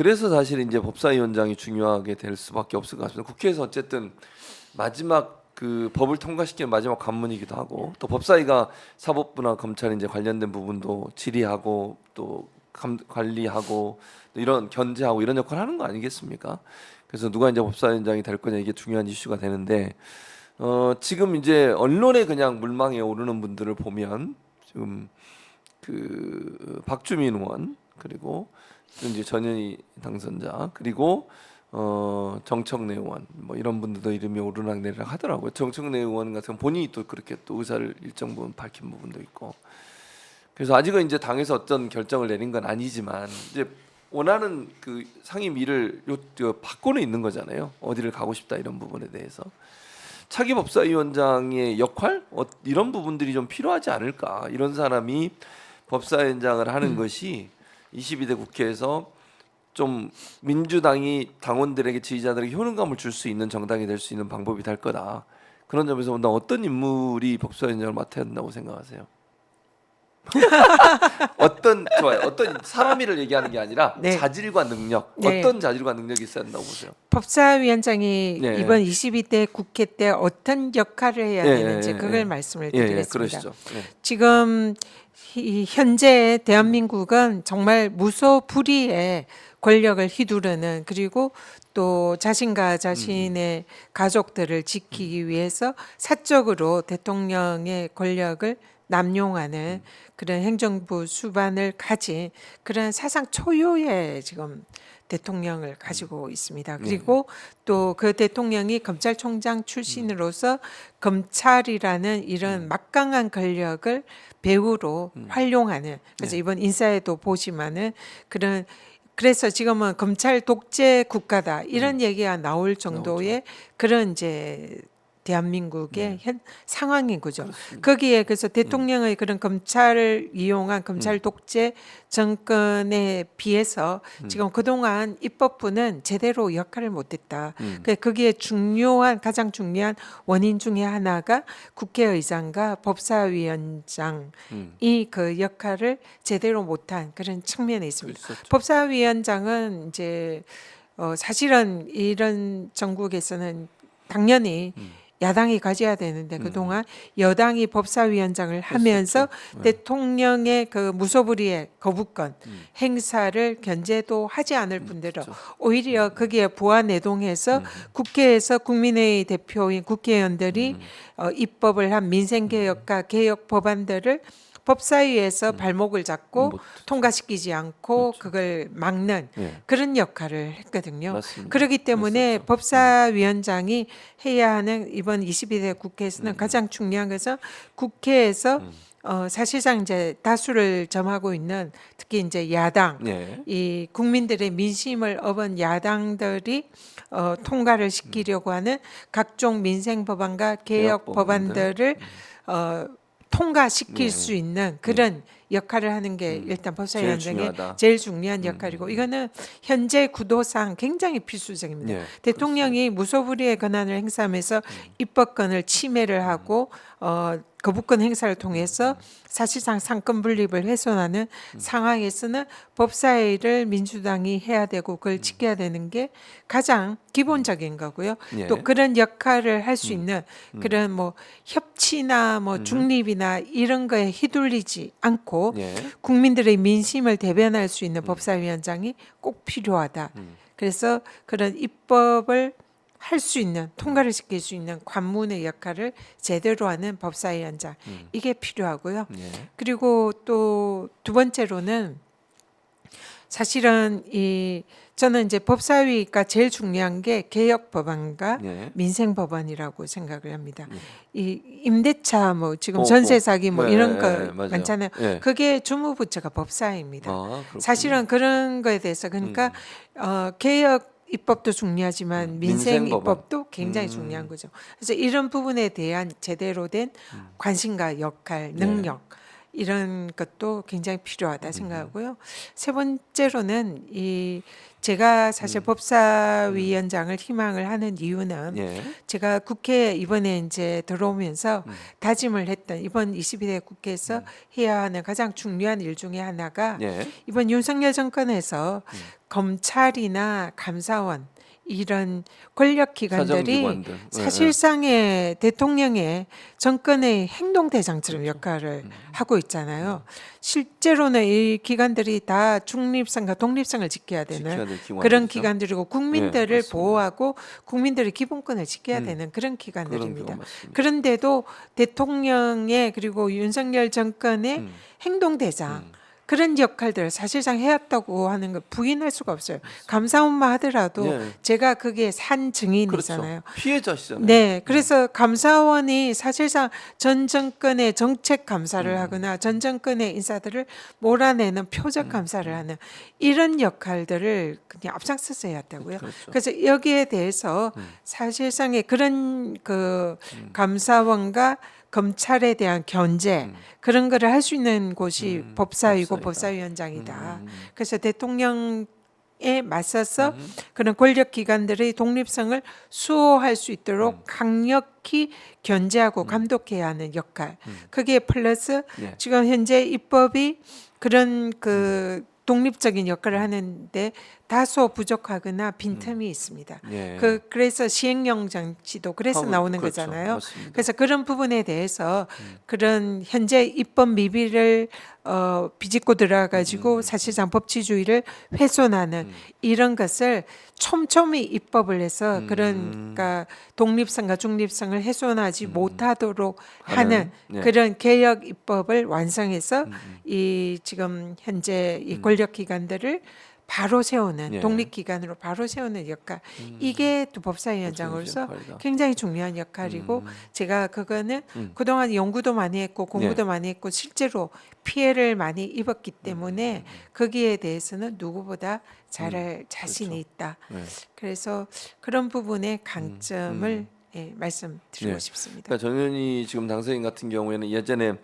그래서 사실 이제 법사위원장이 중요하게 될 수밖에 없을 것 같습니다. 국회에서 어쨌든 마지막 그 법을 통과시키는 마지막 관문이기도 하고 또 법사위가 사법부나 검찰 이제 관련된 부분도 질의하고 또 관리하고 또 이런 견제하고 이런 역할을 하는 거 아니겠습니까? 그래서 누가 이제 법사위원장이 될 거냐 이게 중요한 이슈가 되는데 지금 이제 언론에 그냥 물망에 오르는 분들을 보면 지금 그 박주민 의원 그리고 이제 전현희 당선자 그리고 정청래 의원 뭐 이런 분들도 이름이 오르락내리락 하더라고요. 정청래 의원 같은 경우는 본인이 또 그렇게 또 의사를 일정 부분 밝힌 부분도 있고 그래서 아직은 이제 당에서 어떤 결정을 내린 건 아니지만 이제 원하는 그 상임위를 받고는 있는 거잖아요. 어디를 가고 싶다 이런 부분에 대해서 차기 법사위원장의 역할 이런 부분들이 좀 필요하지 않을까 이런 사람이 법사위원장을 하는 것이 22대 국회에서 좀 민주당이 당원들에게 지지자들에게 효능감을 줄 수 있는 정당이 될 수 있는 방법이 될 거다. 그런 점에서 본다면 어떤 인물이 법사위원장을 맡아야 된다고 생각하세요? 어떤 사람이를 얘기하는 게 아니라 네. 자질과 능력 네. 어떤 자질과 능력이 있어야 된다고 보세요? 법사위원장이 네. 이번 22대 국회 때 어떤 역할을 해야 네, 되는지 네, 그걸 네. 말씀을 예, 드리겠습니다. 그러시죠. 네. 지금 현재 대한민국은 정말 무소불위의 권력을 휘두르는 그리고 또 자신과 자신의 가족들을 지키기 위해서 사적으로 대통령의 권력을 남용하는 그런 행정부 수반을 가진 그런 사상 초유의 지금 대통령을 가지고 있습니다. 그리고 또 그 대통령이 검찰총장 출신으로서 검찰이라는 이런 막강한 권력을 배후로 활용하는 그래서 이번 인사에도 보시면은 그래서 지금은 검찰 독재 국가다 이런 얘기가 나올 정도의 그런 이제 대한민국의 현 상황인 거죠. 거기에 그래서 대통령의 그런 검찰을 이용한 검찰 독재 정권에 비해서 지금 그동안 입법부는 제대로 역할을 못했다. 거기에 가장 중요한 원인 중에 하나가 국회의장과 법사위원장이 그 역할을 제대로 못한 그런 측면에 있습니다. 그랬었죠. 법사위원장은 이제 사실은 이런 정국에서는 당연히 야당이 가져야 되는데 그동안 여당이 법사위원장을 하면서 대통령의 그 무소불위의 거부권 행사를 견제도 하지 않을 뿐더러 오히려 거기에 부안내동해서 국회에서 국민의 대표인 국회의원들이 입법을 한 민생개혁과 개혁 법안들을 법사위에서 발목을 잡고 통과시키지 않고 그걸 막는 그런 역할을 했거든요. 맞습니다. 그렇기 때문에 법사위원장이 해야 하는 이번 22대 국회에서는 가장 중요한 것은 국회에서 사실상 이제 다수를 점하고 있는 특히 이제 야당, 이 국민들의 민심을 얻은 야당들이 통과를 시키려고 하는 각종 민생 법안과 개혁 법안들을 통과시킬 수 있는 그런 역할을 하는 게 일단 법사위원장의 제일 중요한 역할이고 이거는 현재 구도상 굉장히 필수적입니다. 대통령이 무소불위의 권한을 행사하면서 입법권을 침해를 하고 거부권 행사를 통해서 사실상 상권 분립을 훼손하는 상황에서는 법사위를 민주당이 해야 되고 그걸 지켜야 되는 게 가장 기본적인 거고요. 또 그런 역할을 할 수 있는 그런 뭐 협치나 뭐 중립이나 이런 거에 휘둘리지 않고 국민들의 민심을 대변할 수 있는 법사위원장이 꼭 필요하다. 그래서 그런 입법을 할 수 있는 통과를 시킬 수 있는 관문의 역할을 제대로 하는 법사위원장 이게 필요하고요. 그리고 또 두 번째로는 사실은 저는 이제 법사위가 제일 중요한 게 개혁 법안과 민생 법안이라고 생각을 합니다. 이 임대차 뭐 지금 전세 사기 뭐 이런 거 많잖아요. 그게 주무부처가 법사위입니다. 사실은 그런 거에 대해서 그러니까 개혁 입법도 중요하지만 민생 입법도 굉장히 중요한 거죠. 그래서 이런 부분에 대한 제대로 된 관심과 역할, 능력 이런 것도 굉장히 필요하다 생각하고요. 세 번째로는 이 제가 사실 법사위원장을 희망을 하는 이유는 예. 제가 국회에 이번에 이제 들어오면서 다짐을 했던 이번 22대 국회에서 해야 하는 가장 중요한 일 중에 하나가 예. 이번 윤석열 정권에서 검찰이나 감사원 이런 권력 기관들이 사정기관들. 사실상의 대통령의 정권의 행동대장처럼 역할을 하고 있잖아요. 실제로는 이 기관들이 다 중립성과 독립성을 지켜야 되는 지켜야 될 기관들이죠. 그런 기관들이고 국민들을 맞습니다. 보호하고 국민들의 기본권을 지켜야 되는 그런 그런 기관들입니다. 경우 맞습니다. 그런데도 대통령의 그리고 윤석열 정권의 행동대장 그런 역할들을 사실상 해왔다고 하는 걸 부인할 수가 없어요. 감사원만 하더라도 예. 제가 그게 산 증인이잖아요. 그렇죠. 피해자시잖아요. 네, 그래서 감사원이 사실상 전 정권의 정책 감사를 하거나 전 정권의 인사들을 몰아내는 표적 감사를 하는 이런 역할들을 그냥 앞장서서 해야 했다고요. 그렇죠. 그래서 여기에 대해서 사실상의 그런 그 감사원과 검찰에 대한 견제 그런 거를 할 수 있는 곳이 법사위고 법사위다. 법사위원장이다. 그래서 대통령에 맞서서 그런 권력 기관들의 독립성을 수호할 수 있도록 강력히 견제하고 감독해야 하는 역할. 그게 플러스 예. 지금 현재 입법이 그런 그 독립적인 역할을 하는데 다소 부족하거나 빈틈이 있습니다. 예. 그래서 시행령 장치도 그래서 하고, 나오는 그렇죠. 거잖아요. 맞습니다. 그래서 그런 부분에 대해서 그런 현재 입법 미비를 비집고 들어가지고 사실상 법치주의를 훼손하는 이런 것을 촘촘히 입법을 해서 그러니까 독립성과 중립성을 훼손하지 못하도록 하는 예. 그런 개혁 입법을 완성해서 이 지금 현재 이 권력 기관들을 바로 세우는 예. 독립기관으로 바로 세우는 역할 이게 또 법사위원장으로서 역할이다. 굉장히 중요한 역할이고 제가 그거는 그동안 연구도 많이 했고 공부도 예. 많이 했고 실제로 피해를 많이 입었기 때문에 거기에 대해서는 누구보다 잘할 자신이 있다. 예. 그래서 그런 부분의 강점을 예, 말씀드리고 예. 싶습니다. 그러니까 정 의원이 지금 당선인 같은 경우에는 예전에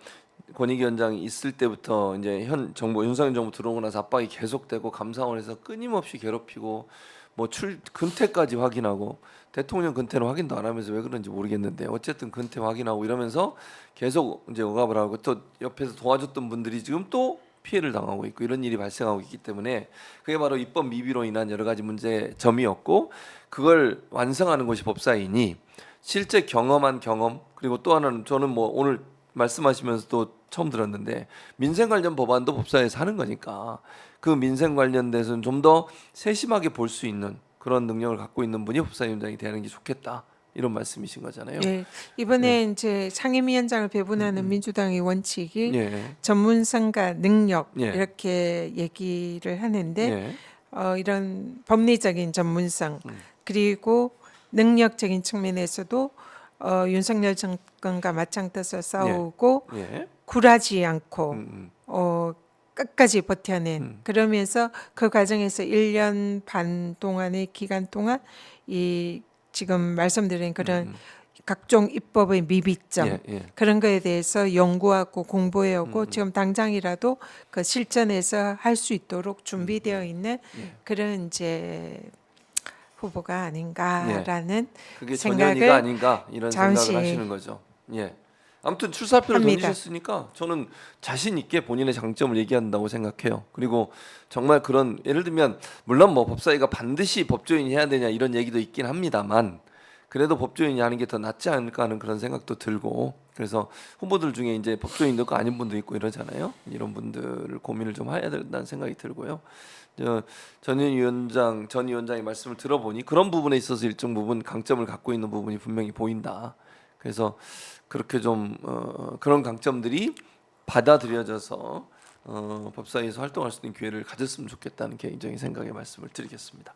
권익위원장이 있을 때부터 이제 현 정부 윤석열 정부 들어오고 나서 압박이 계속되고 감사원에서 끊임없이 괴롭히고 뭐 근태까지 확인하고 대통령 근태는 확인도 안 하면서 왜 그런지 모르겠는데 어쨌든 근태 확인하고 이러면서 계속 이제 억압을 하고 또 옆에서 도와줬던 분들이 지금 또 피해를 당하고 있고 이런 일이 발생하고 있기 때문에 그게 바로 입법 미비로 인한 여러 가지 문제점이었고 그걸 완성하는 것이 법사위니 실제 경험한 경험 그리고 또 하나는 저는 뭐 오늘 말씀하시면서도 처음 들었는데 민생 관련 법안도 법사위에서 하는 거니까 그 민생 관련돼서는 좀 더 세심하게 볼 수 있는 그런 능력을 갖고 있는 분이 법사위원장이 되는 게 좋겠다 이런 말씀이신 거잖아요. 예, 이번에 이제 상임위원장을 배분하는 민주당의 원칙이 예. 전문성과 능력 예. 이렇게 얘기를 하는데 예. 이런 법리적인 전문성 그리고 능력적인 측면에서도 윤석열 정권과 맞짱떠서 싸우고 예. 굴하지 않고 끝까지 버텨낸 그러면서 그 과정에서 1년 반 동안의 기간 동안 이 지금 말씀드린 그런 각종 입법의 미비점 예. 예. 그런 거에 대해서 연구하고 공부해오고 지금 당장이라도 그 실전에서 할 수 있도록 준비되어 있는 그런 이제 후보가 아닌가라는 그게 생각을 전현희가 아닌가 이런 잠시 생각을 하시는 거죠. 예. 아무튼 출사표를 합니다. 던지셨으니까 저는 자신 있게 본인의 장점을 얘기한다고 생각해요. 그리고 정말 그런 예를 들면 물론 뭐 법사위가 반드시 법조인이 해야 되냐 이런 얘기도 있긴 합니다만 그래도 법조인이 하는 게 더 낫지 않을까 하는 그런 생각도 들고 그래서 후보들 중에 이제 법조인도 있고 아닌 분도 있고 이러잖아요. 이런 분들을 고민을 좀 해야 된다는 생각이 들고요. 전 위원장의 말씀을 들어보니 그런 부분에 있어서 일정 부분 강점을 갖고 있는 부분이 분명히 보인다. 그래서 그렇게 좀 그런 강점들이 받아들여져서 법사위에서 활동할 수 있는 기회를 가졌으면 좋겠다는 개인적인 생각의 말씀을 드리겠습니다.